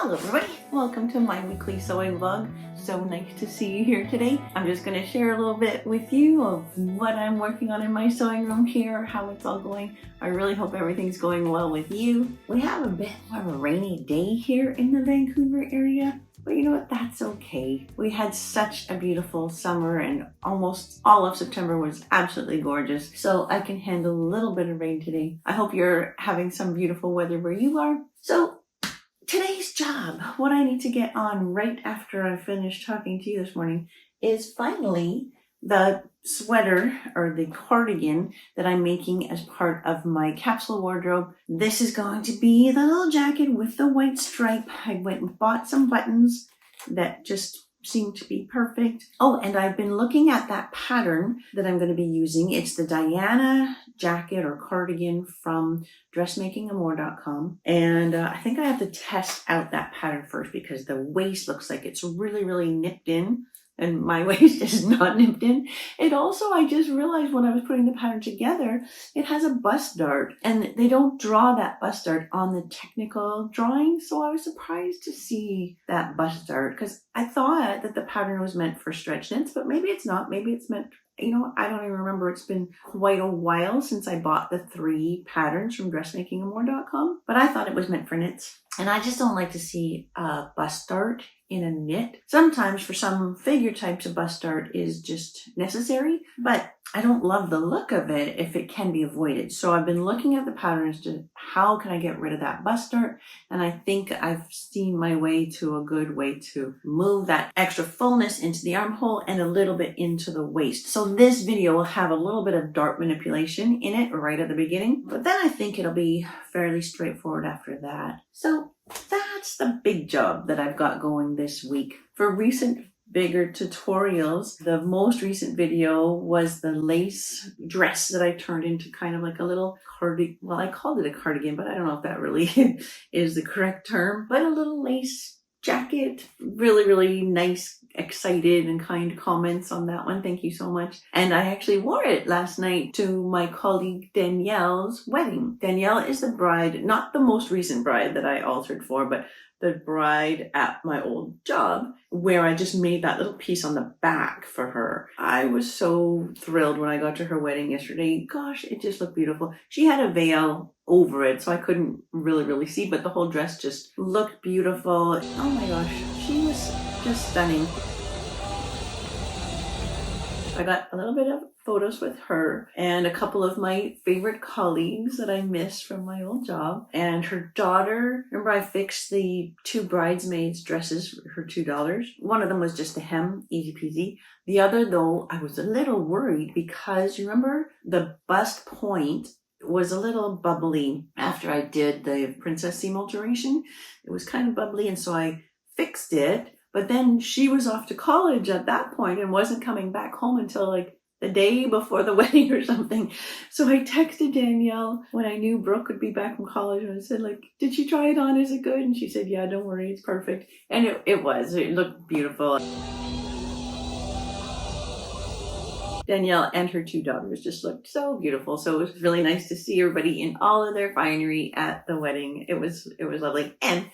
Hello everybody, welcome to my weekly sewing vlog. So nice to see you here today. I'm just going to share a little bit with you of what I'm working on in my sewing room here, how it's all going. I really hope everything's going well with you. We have a bit more of a rainy day here in the Vancouver area, but you know what, that's okay. We had such a beautiful summer and almost all of September was absolutely gorgeous, so I can handle a little bit of rain today. I hope you're having some beautiful weather where you are. So today's job, what I need to get on right after I finish talking to you this morning, is finally the sweater or the cardigan that I'm making as part of my capsule wardrobe. This is going to be the little jacket with the white stripe. I went and bought some buttons that just seem to be perfect. Oh, and I've been looking at that pattern that I'm going to be using. It's the Diana jacket or cardigan from dressmakingamore.com. And I think I have to test out that pattern first because the waist looks like it's really, really nipped in. And my waist is not nipped in. It also, I just realized when I was putting the pattern together, it has a bust dart and they don't draw that bust dart on the technical drawing. So I was surprised to see that bust dart because I thought that the pattern was meant for stretch knits, but maybe it's not. Maybe it's meant, you know, I don't even remember. It's been quite a while since I bought the 3 patterns from dressmakingamore.com, but I thought it was meant for knits. And I just don't like to see a bust dart in a knit. Sometimes for some figure types, a bust dart is just necessary, but I don't love the look of it if it can be avoided. So I've been looking at the patterns to how can I get rid of that bust dart? And I think I've seen my way to a good way to move that extra fullness into the armhole and a little bit into the waist. So this video will have a little bit of dart manipulation in it right at the beginning, but then I think it'll be fairly straightforward after that. So that's the big job that I've got going this week. For recent bigger tutorials, the most recent video was the lace dress that I turned into kind of like a little cardigan. Well, I called it a cardigan, but I don't know if that really is the correct term, but a little lace jacket. Really, really nice, excited and kind comments on that one. Thank you so much. And I actually wore it last night to my colleague Danielle's wedding. Danielle is the bride, not the most recent bride that I altered for, but the bride at my old job where I just made that little piece on the back for her. I was so thrilled when I got to her wedding yesterday. Gosh, it just looked beautiful. She had a veil over it, so I couldn't really see, but the whole dress just looked beautiful. Oh my gosh, she was just stunning. I got a little bit of photos with her and a couple of my favorite colleagues that I miss from my old job. And her daughter, remember I fixed the 2 bridesmaids dresses for her $2. One of them was just a hem, easy peasy. The other though, I was a little worried because you remember the bust point was a little bubbly after I did the princess seam alteration. It was kind of bubbly and so I fixed it. But then she was off to college at that point and wasn't coming back home until like the day before the wedding or something. So I texted Danielle when I knew Brooke would be back from college and I said like, did she try it on? Is it good? And she said, yeah, don't worry, it's perfect. And it was. It looked beautiful. Danielle and her 2 daughters just looked so beautiful. So it was really nice to see everybody in all of their finery at the wedding. It was lovely. And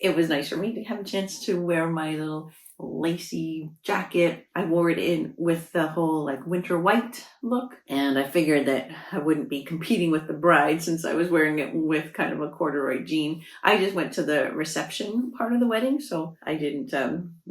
it was nice for me to have a chance to wear my little lacy jacket. I wore it in with the whole like winter white look. And I figured that I wouldn't be competing with the bride since I was wearing it with kind of a corduroy jean. I just went to the reception part of the wedding, so I didn't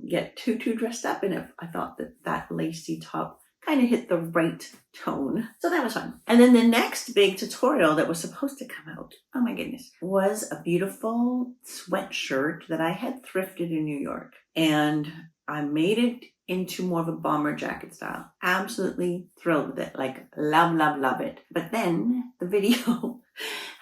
get too dressed up in it. I thought that lacy top kind of hit the right tone. So that was fun. And then the next big tutorial that was supposed to come out, oh my goodness, was a beautiful sweatshirt that I had thrifted in New York. And I made it into more of a bomber jacket style. Absolutely thrilled with it. Like love it. But then the video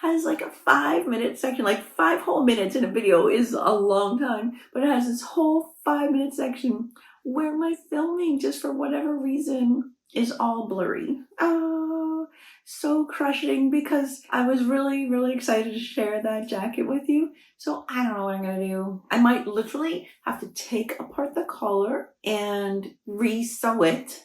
has like a 5-minute section, like 5 whole minutes in a video is a long time, but it has this whole 5-minute section where my filming, just for whatever reason, is all blurry. Oh, so crushing because I was really excited to share that jacket with you. So I don't know what I'm going to do. I might literally have to take apart the collar and re-sew it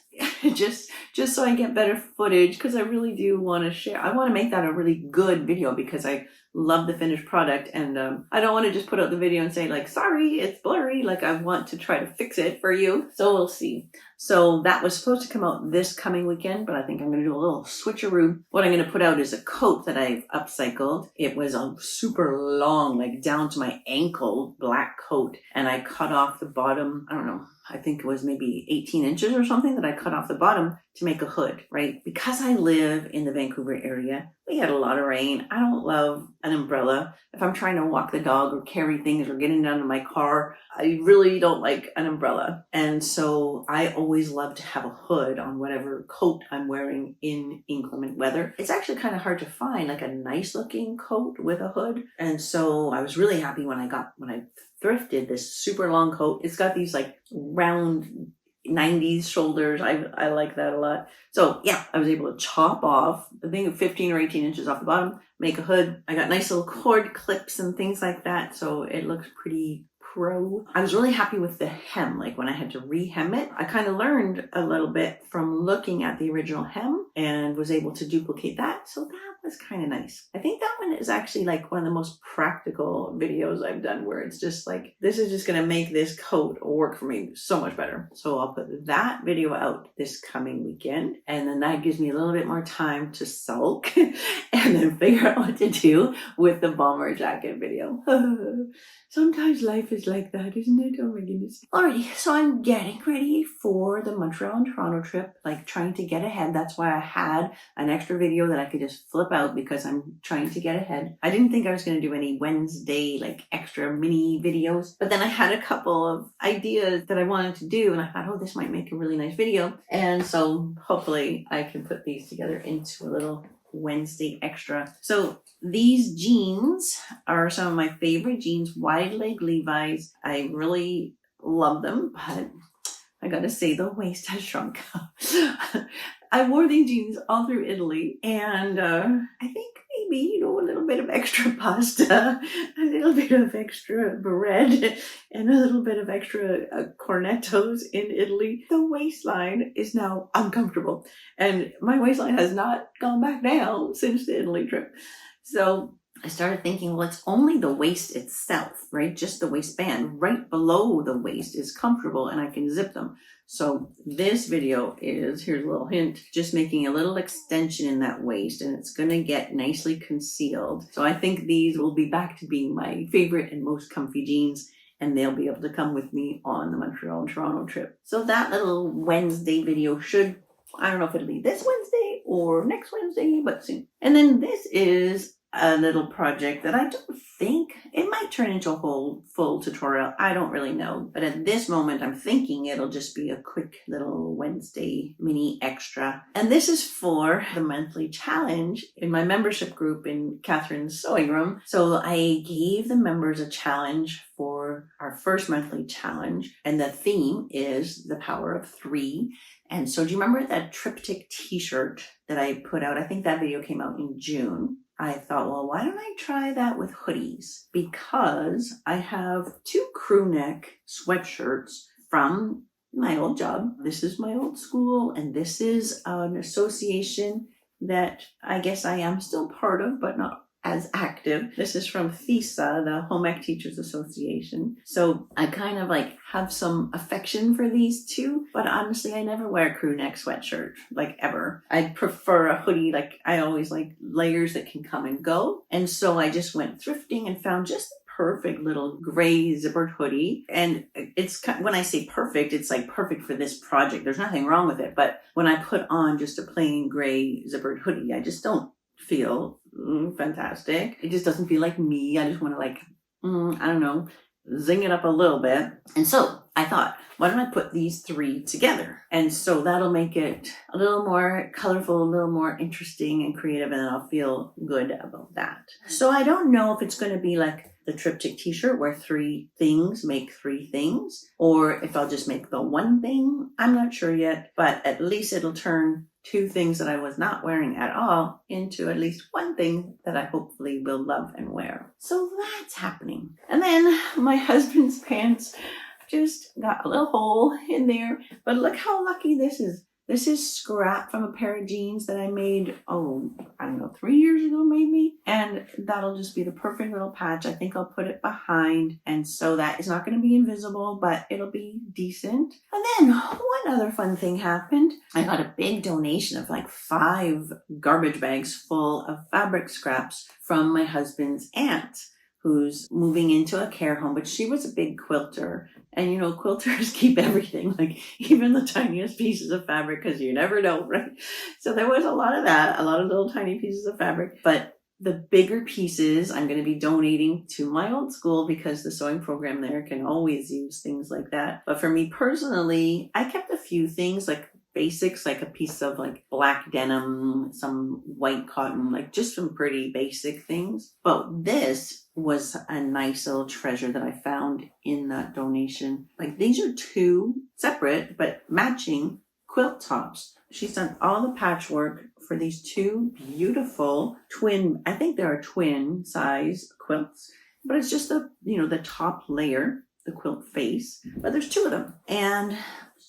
just so I get better footage, because I really do want to share. I want to make that a really good video because I love the finished product, and I don't want to just put out the video and say like, sorry, it's blurry. Like, I want to try to fix it for you. So we'll see. So that was supposed to come out this coming weekend, but I think I'm going to do a little switcheroo. What I'm going to put out is a coat that I've upcycled. It was a super long, like down to my ankle, black coat, and I cut off the bottom. I don't know, I think it was maybe 18 inches or something that I cut off the bottom to make a hood, right? Because I live in the Vancouver area, we had a lot of rain. I don't love an umbrella. If I'm trying to walk the dog or carry things or getting down to my car, I really don't like an umbrella. And so I always love to have a hood on whatever coat I'm wearing in inclement weather. It's actually kind of hard to find like a nice looking coat with a hood. And so I was really happy when I thrifted this super long coat. It's got these like round 90s shoulders. I like that a lot. So yeah, I was able to chop off, I think 15 or 18 inches off the bottom, make a hood. I got nice little cord clips and things like that. So it looks pretty pro. I was really happy with the hem. Like when I had to re-hem it, I kind of learned a little bit from looking at the original hem and was able to duplicate that. So that was kind of nice. I think that one is actually like one of the most practical videos I've done, where it's just like, this is just going to make this coat work for me so much better. So I'll put that video out this coming weekend, and then that gives me a little bit more time to sulk and then figure out what to do with the bomber jacket video. Sometimes life is like that, isn't it? Oh my goodness. Alrighty, so I'm getting ready for the Montreal and Toronto trip, like trying to get ahead. That's why I had an extra video that I could just flip out, because I'm trying to get ahead. I didn't think I was going to do any Wednesday like extra mini videos, but then I had a couple of ideas that I wanted to do, and I thought, oh, this might make a really nice video. And so hopefully I can put these together into a little Wednesday extra. So these jeans are some of my favorite jeans, wide leg Levi's. I really love them, but I gotta say the waist has shrunk. I wore these jeans all through Italy, and I think maybe, a little bit of extra pasta, a little bit of extra bread, and a little bit of extra cornettos in Italy. The waistline is now uncomfortable, and my waistline has not gone back down since the Italy trip. So I started thinking, well, it's only the waist itself, right? Just the waistband. Right below the waist is comfortable, and I can zip them. So this video is, here's a little hint, just making a little extension in that waist, and it's going to get nicely concealed. So I think these will be back to being my favorite and most comfy jeans, and they'll be able to come with me on the Montreal and Toronto trip. So that little Wednesday video should, I don't know if it'll be this Wednesday or next Wednesday, but soon. And then this is a little project that I don't think, it might turn into a whole full tutorial. I don't really know. But at this moment, I'm thinking it'll just be a quick little Wednesday mini extra. And this is for the monthly challenge in my membership group in Catherine's sewing room. So I gave the members a challenge for our first monthly challenge. And the theme is the power of 3. And so do you remember that Triptych t-shirt that I put out? I think that video came out in June. I thought, well, why don't I try that with hoodies? Because I have 2 crew neck sweatshirts from my old job. This is my old school, and this is an association that I guess I am still part of, but not as active. This is from THESA, the Home Ec Teachers Association. So I kind of like have some affection for these two, but honestly, I never wear a crew neck sweatshirt, like ever. I prefer a hoodie. Like I always like layers that can come and go. And so I just went thrifting and found just the perfect little gray zippered hoodie. And it's, when I say perfect, it's like perfect for this project. There's nothing wrong with it. But when I put on just a plain gray zippered hoodie, I just don't feel fantastic. It just doesn't feel like me. I just want to like, I don't know, zing it up a little bit. And so I thought, why don't I put these 3 together? And so that'll make it a little more colorful, a little more interesting and creative, and I'll feel good about that. So I don't know if it's going to be like the Triptych t-shirt where 3 things make 3 things, or if I'll just make the one thing. I'm not sure yet, but at least it'll turn 2 things that I was not wearing at all into at least one thing that I hopefully will love and wear. So that's happening. And then my husband's pants just got a little hole in there, but look how lucky this is. This is scrap from a pair of jeans that I made, I don't know, 3 years ago maybe. And that'll just be the perfect little patch. I think I'll put it behind, and so that it's not going to be invisible, but it'll be decent. And then one other fun thing happened. I got a big donation of like 5 garbage bags full of fabric scraps from my husband's aunt, who's moving into a care home, but she was a big quilter. And you know, quilters keep everything, like even the tiniest pieces of fabric, because you never know, right? So there was a lot of that, a lot of little tiny pieces of fabric. But the bigger pieces I'm going to be donating to my old school, because the sewing program there can always use things like that. But for me personally, I kept a few things like basics, like a piece of like black denim, some white cotton, like just some pretty basic things. But this was a nice little treasure that I found in that donation. Like these are 2 separate but matching quilt tops. She sent all the patchwork for these 2 beautiful twin, I think they're twin size quilts, but it's just the, you know, the top layer, the quilt face, but there's 2 of them. And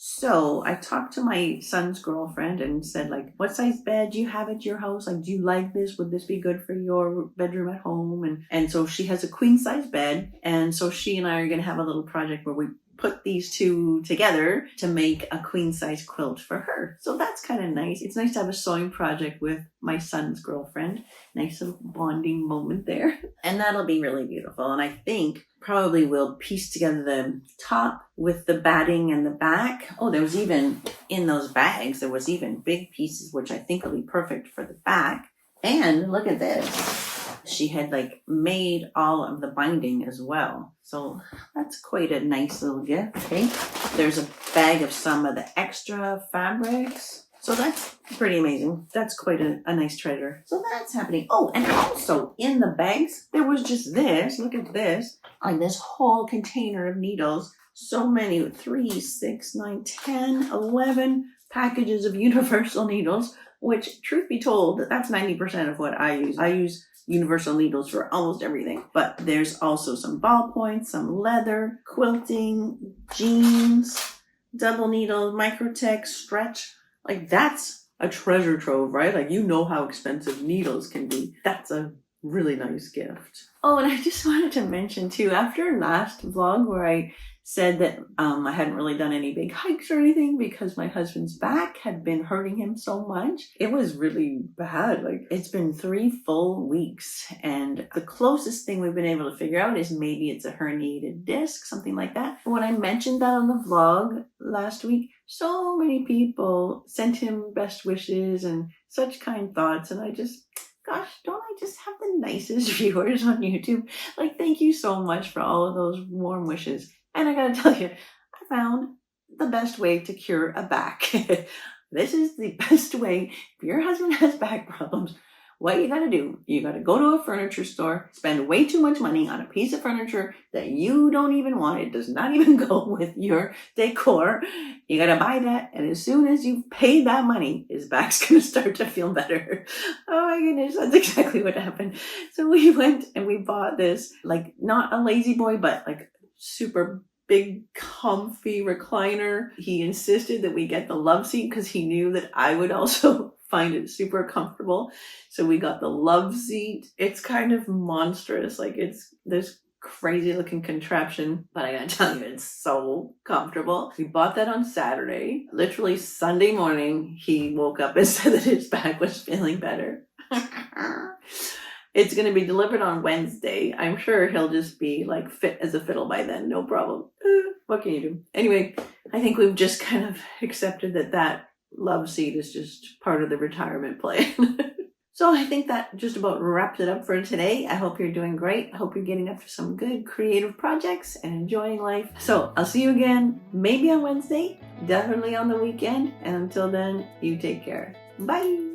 so I talked to my son's girlfriend and said, like, what size bed do you have at your house? Like, do you like this? Would this be good for your bedroom at home? And so she has a queen size bed. And so she and I are going to have a little project where we put these 2 together to make a queen size quilt for her. So that's kind of nice. It's nice to have a sewing project with my son's girlfriend. Nice little bonding moment there. And that'll be really beautiful. And I think probably we'll piece together the top with the batting and the back. Oh, there was even, in those bags, there was even big pieces, which I think will be perfect for the back. And look at this. She had like made all of the binding as well. So that's quite a nice little gift. Okay. There's a bag of some of the extra fabrics. So that's pretty amazing. That's quite a nice treasure. So that's happening. Oh, and also in the bags, there was just this. Look at this. Like this whole container of needles. So many, 3, 6, 9, 10, 11 packages of universal needles, which truth be told, that's 90% of what I use. I use universal needles for almost everything. But there's also some ballpoints, some leather, quilting, jeans, double needle, microtech, stretch. Like that's a treasure trove, right? Like you know how expensive needles can be. That's a really nice gift. Oh, and I just wanted to mention too, after last vlog where I said that I hadn't really done any big hikes or anything because my husband's back had been hurting him so much. It was really bad. Like it's been 3 full weeks, and the closest thing we've been able to figure out is maybe it's a herniated disc, something like that. When I mentioned that on the vlog last week, so many people sent him best wishes and such kind thoughts, and I just, gosh, don't I just have the nicest viewers on YouTube? Like, thank you so much for all of those warm wishes. And I gotta tell you, I found the best way to cure a back. This is the best way. If your husband has back problems, what you gotta do, you gotta go to a furniture store, spend way too much money on a piece of furniture that you don't even want. It does not even go with your decor. You gotta buy that, and as soon as you've paid that money, his back's gonna start to feel better. Oh my goodness, that's exactly what happened. So we went and we bought this, like not a lazy boy, but like super big comfy recliner. He insisted that we get the love seat because he knew that I would also find it super comfortable. So we got the love seat. It's kind of monstrous. Like it's this crazy looking contraption, but I gotta tell you, it's so comfortable. We bought that on Saturday. Literally Sunday morning, he woke up and said that his back was feeling better. It's going to be delivered on Wednesday. I'm sure he'll just be like fit as a fiddle by then. No problem. What can you do? Anyway, I think we've just kind of accepted that love seat is just part of the retirement plan. So I think that just about wraps it up for today. I hope you're doing great. I hope you're getting up to some good creative projects and enjoying life. So I'll see you again, maybe on Wednesday, definitely on the weekend. And until then, you take care. Bye.